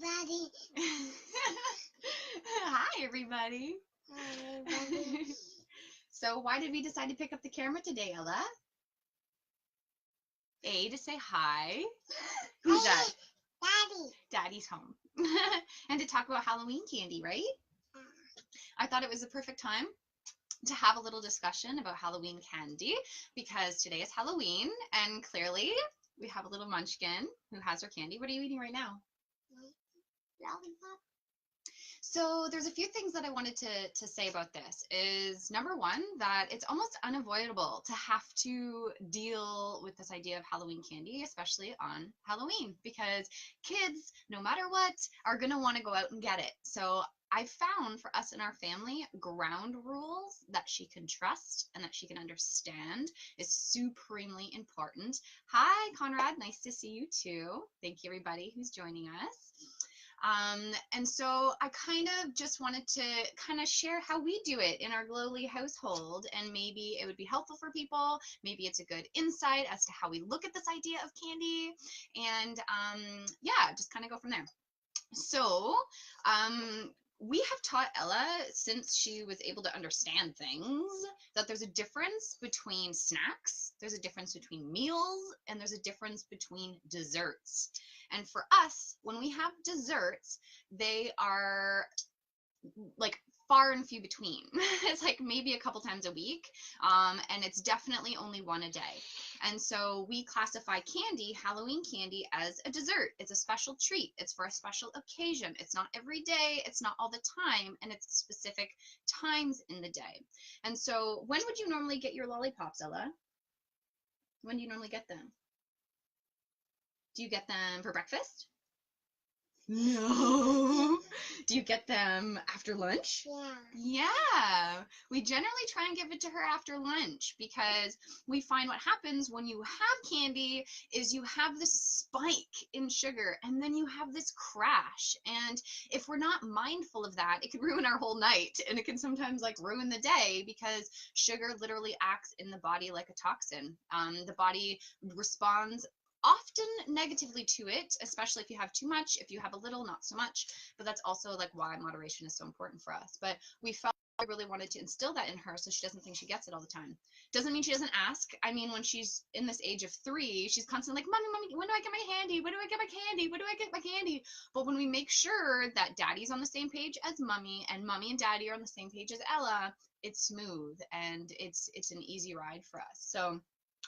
everybody. Hi, everybody. Hi, everybody. So why did we decide to pick up the camera today, Ella? A, to say hi. Who's that? Daddy. Daddy's home. And to talk about Halloween candy, right? I thought it was the perfect time to have a little discussion about Halloween candy because today is Halloween and clearly we have a little munchkin who has her candy. What are you eating right now? Lollipop. So there's a few things that I wanted to say about this is number one, that it's almost unavoidable to have to deal with this idea of Halloween candy, especially on Halloween, because kids, no matter what, are going to want to go out and get it. So I found for us in our family, ground rules that she can trust and that she can understand is supremely important. Hi, Conrad. Nice to see you too. Thank you, everybody who's joining us. And so I kind of just wanted to kind of share how we do it in our Glowly household, and maybe it would be helpful for people. Maybe it's a good insight as to how we look at this idea of candy, and yeah, just kind of go from there. So, we have taught Ella since she was able to understand things that there's a difference between snacks, there's a difference between meals, and there's a difference between desserts. And for us, when we have desserts, they are like far and few between. It's like maybe a couple times a week, and it's definitely only one a day. And so we classify candy, Halloween candy, as a dessert. It's a special treat. It's for a special occasion. It's not every day. It's not all the time, and it's specific times in the day. And so when would you normally get your lollipops, Ella? When do you normally get them? Do you get them for breakfast? No. Do you get them after lunch? Yeah. Yeah. We generally try and give it to her after lunch because we find what happens when you have candy is you have this spike in sugar and then you have this crash. And if we're not mindful of that, it can ruin our whole night, and it can sometimes like ruin the day because sugar literally acts in the body like a toxin. The body responds often negatively to it, especially if you have too much. If you have a little, not so much. But that's also like why moderation is so important for us. But we felt I really wanted to instill that in her so she doesn't think she gets it all the time. Doesn't mean she doesn't ask. I mean, when she's in this age of 3, she's constantly like, Mommy, Mommy, when do I get my candy? When do I get my candy? When do I get my candy? But when we make sure that Daddy's on the same page as Mommy and Mommy and Daddy are on the same page as Ella, it's smooth and it's an easy ride for us. So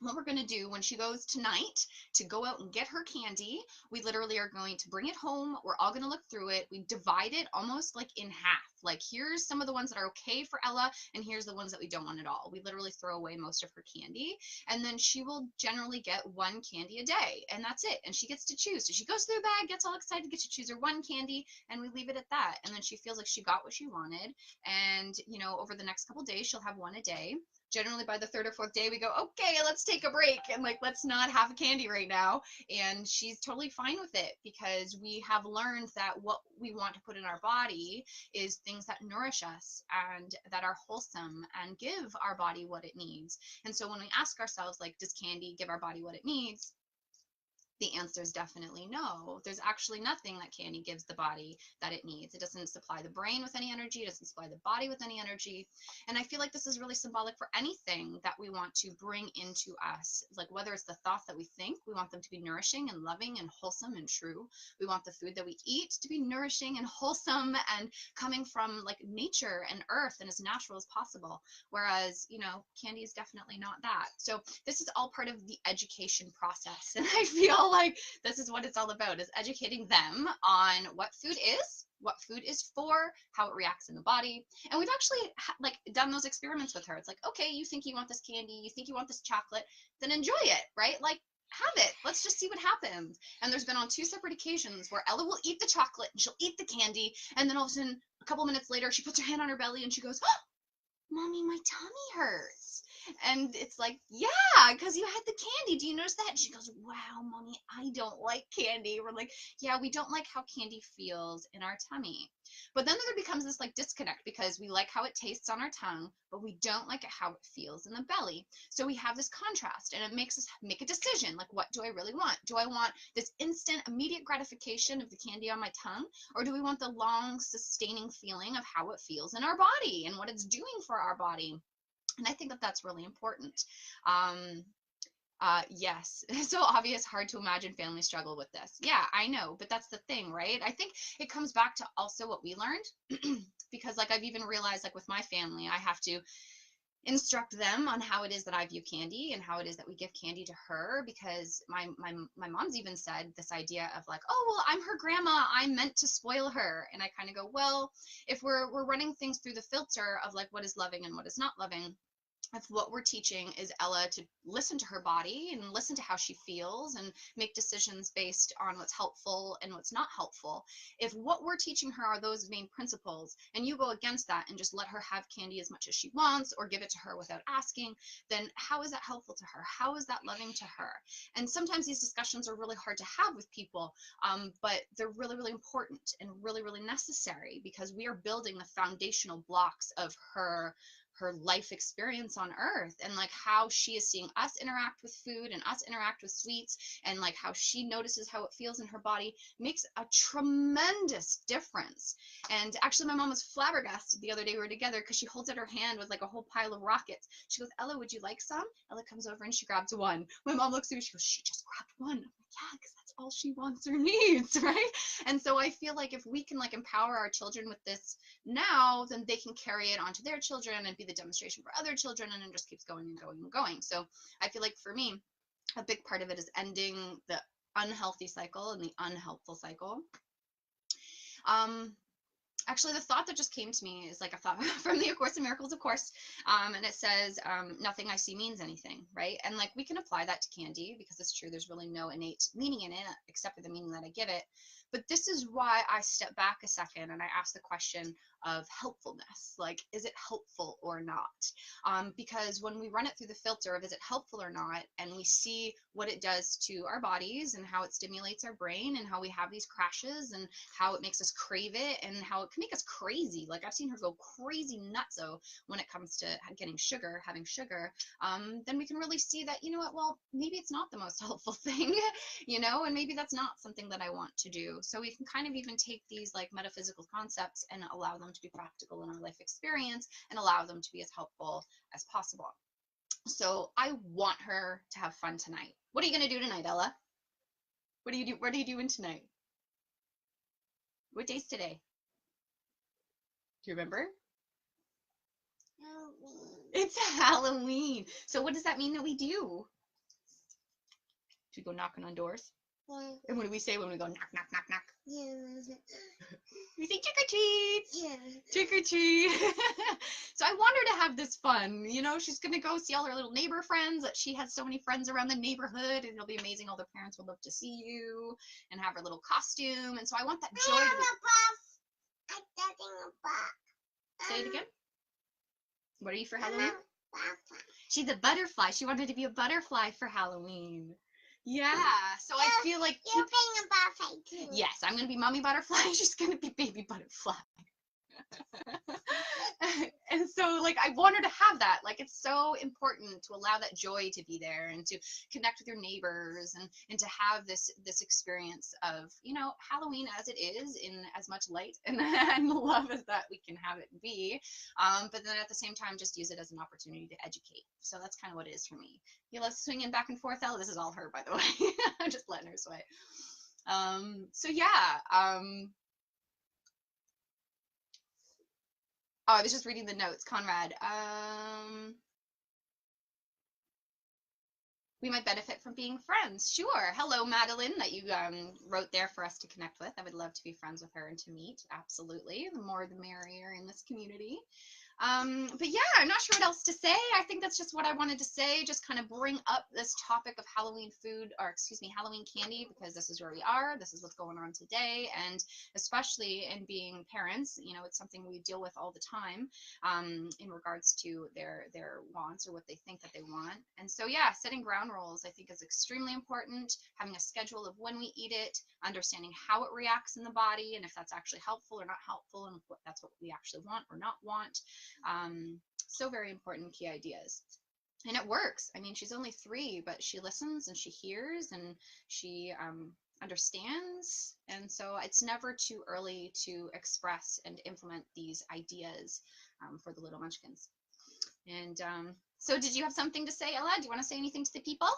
what we're going to do when she goes tonight to go out and get her candy, we literally are going to bring it home. We're all going to look through it. We divide it almost like in half. Like, here's some of the ones that are okay for Ella, and here's the ones that we don't want at all. We literally throw away most of her candy, and then she will generally get one candy a day, and that's it. And she gets to choose. So she goes through the bag, gets all excited, gets to choose her one candy, and we leave it at that. And then she feels like she got what she wanted. And, you know, over the next couple days, she'll have one a day. Generally by the 3rd or 4th day we go, okay, let's take a break and like let's not have a candy right now. And she's totally fine with it because we have learned that what we want to put in our body is things that nourish us and that are wholesome and give our body what it needs. And so when we ask ourselves, like, does candy give our body what it needs? The answer is definitely no. There's actually nothing that candy gives the body that it needs. It doesn't supply the brain with any energy. It doesn't supply the body with any energy. And I feel like this is really symbolic for anything that we want to bring into us. Like, whether it's the thoughts that we think, we want them to be nourishing and loving and wholesome and true. We want the food that we eat to be nourishing and wholesome and coming from like nature and earth and as natural as possible. Whereas, you know, candy is definitely not that. So this is all part of the education process. And I feel like this is what it's all about, is educating them on what food is for, how it reacts in the body. And we've actually like done those experiments with her. It's like, okay, you think you want this candy, you think you want this chocolate, then enjoy it, right? Like, have it. Let's just see what happens. And there's been on 2 separate occasions where Ella will eat the chocolate and she'll eat the candy, and then all of a sudden, a couple minutes later, she puts her hand on her belly and she goes, oh, Mommy, my tummy hurts. And it's like, yeah, because you had the candy. Do you notice that? And she goes, wow, mommy, I don't like candy. We're like, yeah, we don't like how candy feels in our tummy. But then there becomes this like disconnect because we like how it tastes on our tongue, but we don't like it how it feels in the belly. So we have this contrast, and it makes us make a decision. Like, what do I really want? Do I want this instant, immediate gratification of the candy on my tongue? Or do we want the long, sustaining feeling of how it feels in our body and what it's doing for our body? And I think that that's really important. Yes, it's so obvious, hard to imagine families struggle with this. Yeah, I know, but that's the thing, right? I think it comes back to also what we learned because like I've even realized like with my family, I have to instruct them on how it is that I view candy and how it is that we give candy to her because my mom's even said this idea of like, oh well, I'm her grandma, I'm meant to spoil her. And I kind of go, well, if we're running things through the filter of like what is loving and what is not loving, if what we're teaching is Ella to listen to her body and listen to how she feels and make decisions based on what's helpful and what's not helpful, if what we're teaching her are those main principles and you go against that and just let her have candy as much as she wants or give it to her without asking, then how is that helpful to her? How is that loving to her? And sometimes these discussions are really hard to have with people, but they're really, really important and really, really necessary because we are building the foundational blocks of her life experience on earth and like how she is seeing us interact with food and us interact with sweets and like how she notices how it feels in her body makes a tremendous difference. And actually my mom was flabbergasted the other day we were together because she holds out her hand with like a whole pile of rockets. She goes, Ella, would you like some? Ella comes over and she grabs one. My mom looks at me, she goes, she just grabbed one. I'm like, yeah, because that's all she wants or needs, right? And so I feel like if we can like empower our children with this now, then they can carry it onto their children and be the demonstration for other children, and it just keeps going and going and going. So I feel like for me, a big part of it is ending the unhealthy cycle and the unhelpful cycle. Actually, the thought that just came to me is like a thought from the A Course in Miracles, of course, and it says, nothing I see means anything, right? And like we can apply that to candy because it's true, there's really no innate meaning in it except for the meaning that I give it. But this is why I step back a second and I ask the question of helpfulness, like, is it helpful or not? Because when we run it through the filter of is it helpful or not, and we see what it does to our bodies and how it stimulates our brain and how we have these crashes and how it makes us crave it and how it can make us crazy. Like I've seen her go crazy nutso when it comes to getting sugar, having sugar. Then we can really see that, you know what, well, maybe it's not the most helpful thing, you know, and maybe that's not something that I want to do. So we can kind of even take these like metaphysical concepts and allow them to be practical in our life experience and allow them to be as helpful as possible. So I want her to have fun tonight. What are you going to do tonight, Ella? What are you doing tonight? What day's today? Do you remember? It's Halloween. So what does that mean that we do? Do we go knocking on doors? Yeah. And what do we say when we go knock, knock, knock, knock? Yeah. We say trick or treat. Yeah. Trick or treat. So I want her to have this fun. You know, she's going to go see all her little neighbor friends. That she has so many friends around the neighborhood, and it'll be amazing. All the parents will love to see you and have her little costume. And so I want that joy to be. I'm getting a buff. Say it again. What are you for Halloween? She's a butterfly. She wanted to be a butterfly for Halloween. Yeah. So I feel like You're being a butterfly too. yes, I'm gonna be mommy butterfly. She's gonna be baby butterfly. And so like I want her to have that. Like it's so important to allow that joy to be there and to connect with your neighbors and to have this experience of, you know, Halloween as it is in as much light and love as that we can have it be. But then at the same time just use it as an opportunity to educate. So that's kind of what it is for me. You love swinging back and forth, Ella. This is all her, by the way. I'm just letting her sway. So yeah. Oh, I was just reading the notes, Conrad. We might benefit from being friends. Sure. Hello, Madeline, that you wrote there for us to connect with. I would love to be friends with her and to meet. Absolutely. The more the merrier in this community. But yeah, I'm not sure what else to say. I think that's just what I wanted to say. Just kind of bring up this topic of Halloween food, or excuse me, Halloween candy, because this is where we are. This is what's going on today. And especially in being parents, you know, it's something we deal with all the time in regards to their wants or what they think that they want. And so yeah, setting ground rules I think is extremely important. Having a schedule of when we eat it, understanding how it reacts in the body, and if that's actually helpful or not helpful, and if that's what we actually want or not want. So very important key ideas. And it works. I mean, she's only 3, but she listens and she hears and she understands. And so it's never too early to express and implement these ideas for the little munchkins. And so did you have something to say, Ella? Do you want to say anything to the people?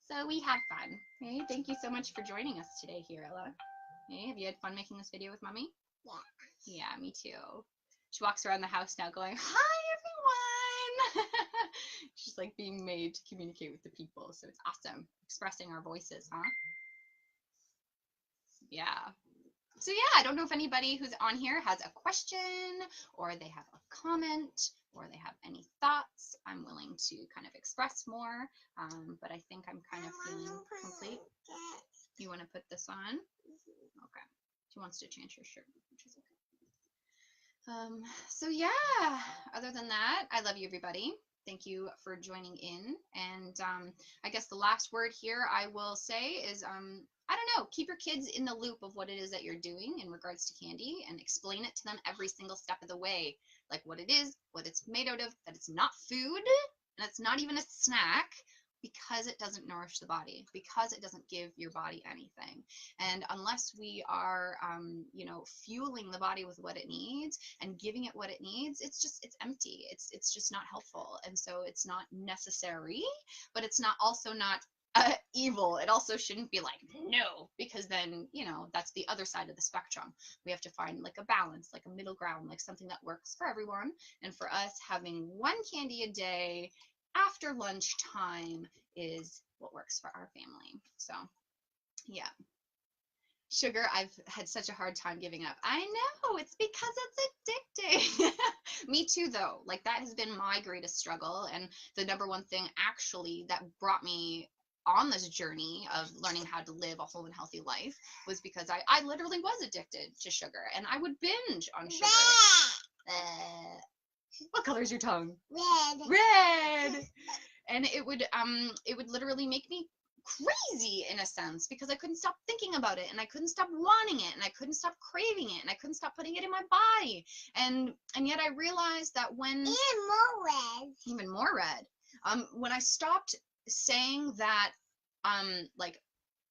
So we had fun. Okay, thank you so much for joining us today here, Ella. Okay, have you had fun making this video with Mommy? Yeah. Yeah, me too. She walks around the house now going, "Hi, everyone!" She's like being made to communicate with the people, so it's awesome. Expressing our voices, huh? Yeah. So yeah, I don't know if anybody who's on here has a question or they have a comment or they have any thoughts. I'm willing to kind of express more, but I think I'm kind of feeling complete. You want to put this on? Okay. She wants to change her shirt, which is okay. So yeah, other than that, I love you, everybody. Thank you for joining in. And I guess the last word here I will say is, I don't know, keep your kids in the loop of what it is that you're doing in regards to candy and explain it to them every single step of the way. Like what it is, what it's made out of, that it's not food, and it's not even a snack, because it doesn't nourish the body, because it doesn't give your body anything. And unless we are, you know, fueling the body with what it needs and giving it what it needs, it's empty. It's just not helpful. And so it's not necessary, but it's not also not evil. It also shouldn't be like, no, because then, you know, that's the other side of the spectrum. We have to find like a balance, like a middle ground, like something that works for everyone. And for us, having one candy a day after lunchtime is what works for our family. So yeah. Sugar, I've had such a hard time giving up. I know, it's because it's addicting. Me too, though. Like, that has been my greatest struggle. And the number one thing, actually, that brought me on this journey of learning how to live a whole and healthy life was because I literally was addicted to sugar. And I would binge on sugar. What color is your tongue? Red. Red. And it would literally make me crazy in a sense, because I couldn't stop thinking about it and I couldn't stop wanting it and I couldn't stop craving it and I couldn't stop putting it in my body. And yet I realized that when even more red, when I stopped saying that, like,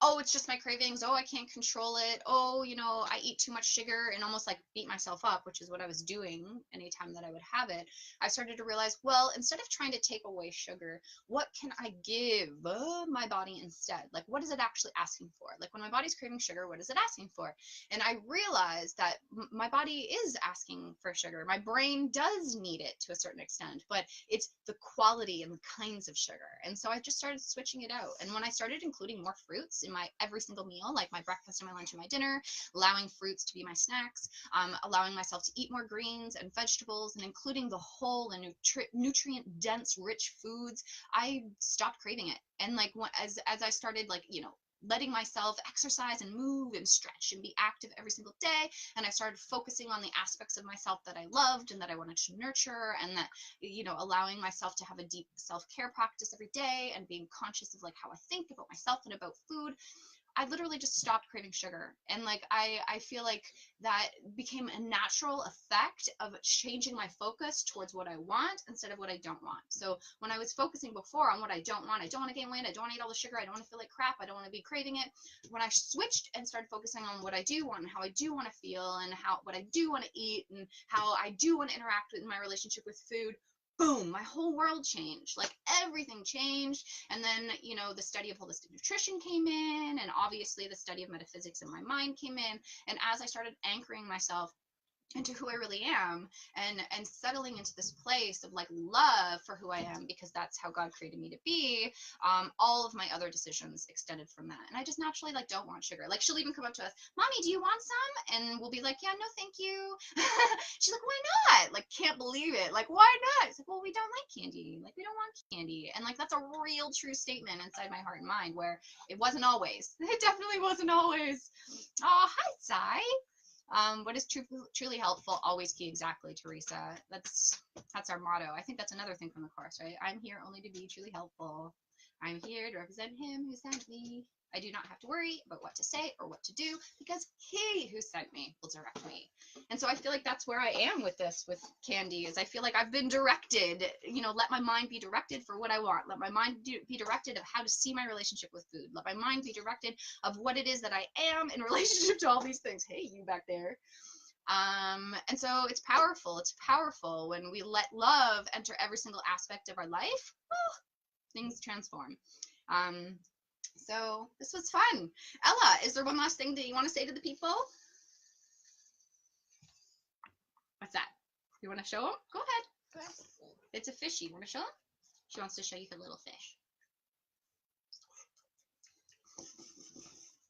oh, it's just my cravings, oh, I can't control it, oh, you know, I eat too much sugar, and almost like beat myself up, which is what I was doing anytime that I would have it, I started to realize, well, instead of trying to take away sugar, what can I give my body instead? Like, what is it actually asking for? Like, when my body's craving sugar, what is it asking for? And I realized that my body is asking for sugar. My brain does need it to a certain extent, but it's the quality and the kinds of sugar. And so I just started switching it out. And when I started including more fruits in my every single meal, like my breakfast and my lunch and my dinner, allowing fruits to be my snacks, allowing myself to eat more greens and vegetables, and including the whole and nutrient dense rich foods, I stopped craving it. And like as I started, like, you know, letting myself exercise and move and stretch and be active every single day, and I started focusing on the aspects of myself that I loved and that I wanted to nurture, and that, you know, allowing myself to have a deep self-care practice every day and being conscious of like how I think about myself and about food, I literally just stopped craving sugar. And like I feel like that became a natural effect of changing my focus towards what I want instead of what I don't want. So when I was focusing before on what I don't want to gain weight, I don't want to eat all the sugar, I don't want to feel like crap, I don't want to be craving it. When I switched and started focusing on what I do want and how I do want to feel and how what I do want to eat and how I do want to interact with my relationship with food, boom, my whole world changed. Like, everything changed. And then, you know, the study of holistic nutrition came in, and obviously the study of metaphysics in my mind came in. And as I started anchoring myself into who I really am, and settling into this place of like love for who I am, because that's how God created me to be. All of my other decisions extended from that, and I just naturally like don't want sugar. Like she'll even come up to us, "Mommy, do you want some?" And we'll be like, "Yeah, no, thank you." She's like, "Why not?" Like, can't believe it. Like, why not? It's like, well, we don't like candy. Like, we don't want candy. And like that's a real true statement inside my heart and mind, where it wasn't always. It definitely wasn't always. Oh, hi, Sai. What is truly helpful, always key. Exactly, Teresa. That's our motto. I think that's another thing from the course, right? I'm here only to be truly helpful. I'm here to represent him who sent me. I do not have to worry about what to say or what to do, because he who sent me will direct me. And so I feel like that's where I am with this, with candy, is I feel like I've been directed, let my mind be directed for what I want. Let my mind be directed of how to see my relationship with food. Let my mind be directed of what it is that I am in relationship to all these things. Hey, you back there. And so it's powerful. It's powerful when we let love enter every single aspect of our life. Oh, things transform. So this was fun. Ella, is there one last thing that you want to say to the people? What's that? You want to show them? Go ahead. It's a fishy. You want to show them? She wants to show you her little fish.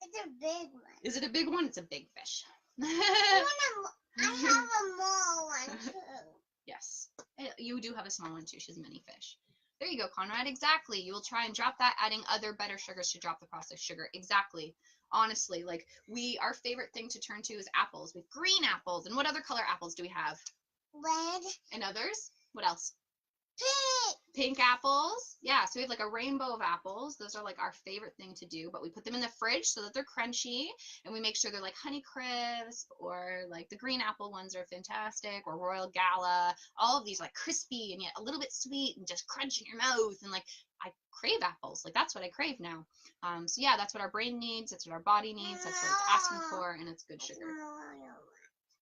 It's a big one. Is it a big one? It's a big fish. I have a small one too. Yes. You do have a small one too. She's a mini fish. There you go, Conrad. Exactly. You will try and drop that, adding other better sugars to drop the processed sugar. Exactly. Honestly, like our favorite thing to turn to is apples. We have green apples. And what other color apples do we have? Red. And others? What else? Pink. Pink apples. Yeah, so we have like a rainbow of apples. Those are like our favorite thing to do, but we put them in the fridge so that they're crunchy, and we make sure they're like Honey Crisp, or like the green apple ones are fantastic, or Royal Gala. All of these like crispy and yet a little bit sweet and just crunch in your mouth, and like I crave apples. Like that's what I crave now. So yeah, that's what our brain needs. That's what our body needs. That's what it's asking for, and it's good sugar.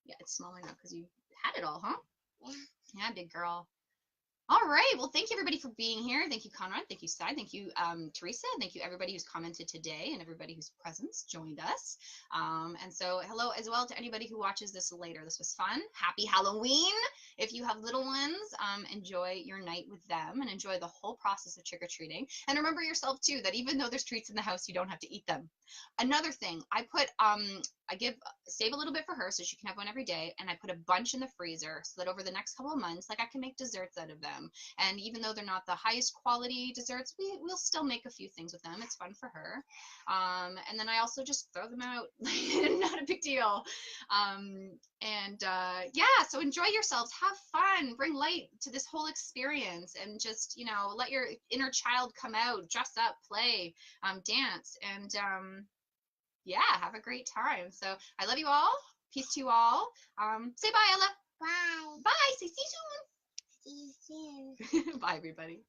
Yeah, it's smaller now because you had it all, huh? Yeah, big girl. All right. Well, thank you everybody for being here. Thank you, Conrad. Thank you, Sai. Thank you, Teresa. Thank you everybody who's commented today and everybody whose presence joined us. And so hello as well to anybody who watches this later. This was fun. Happy Halloween. If you have little ones, enjoy your night with them and enjoy the whole process of trick-or-treating. And remember yourself too, that even though there's treats in the house, you don't have to eat them. Another thing, I save a little bit for her so she can have one every day, and I put a bunch in the freezer so that over the next couple of months, like I can make desserts out of them. And even though they're not the highest quality desserts, we'll still make a few things with them. It's fun for her. And then I also just throw them out. Not a big deal. Yeah, so enjoy yourselves, have fun, bring light to this whole experience, and just let your inner child come out, dress up, play, dance, and yeah, have a great time. So I love you all. Peace to you all. Say bye, Ella. Bye. Bye. Say see you See you soon. soon. Bye, everybody.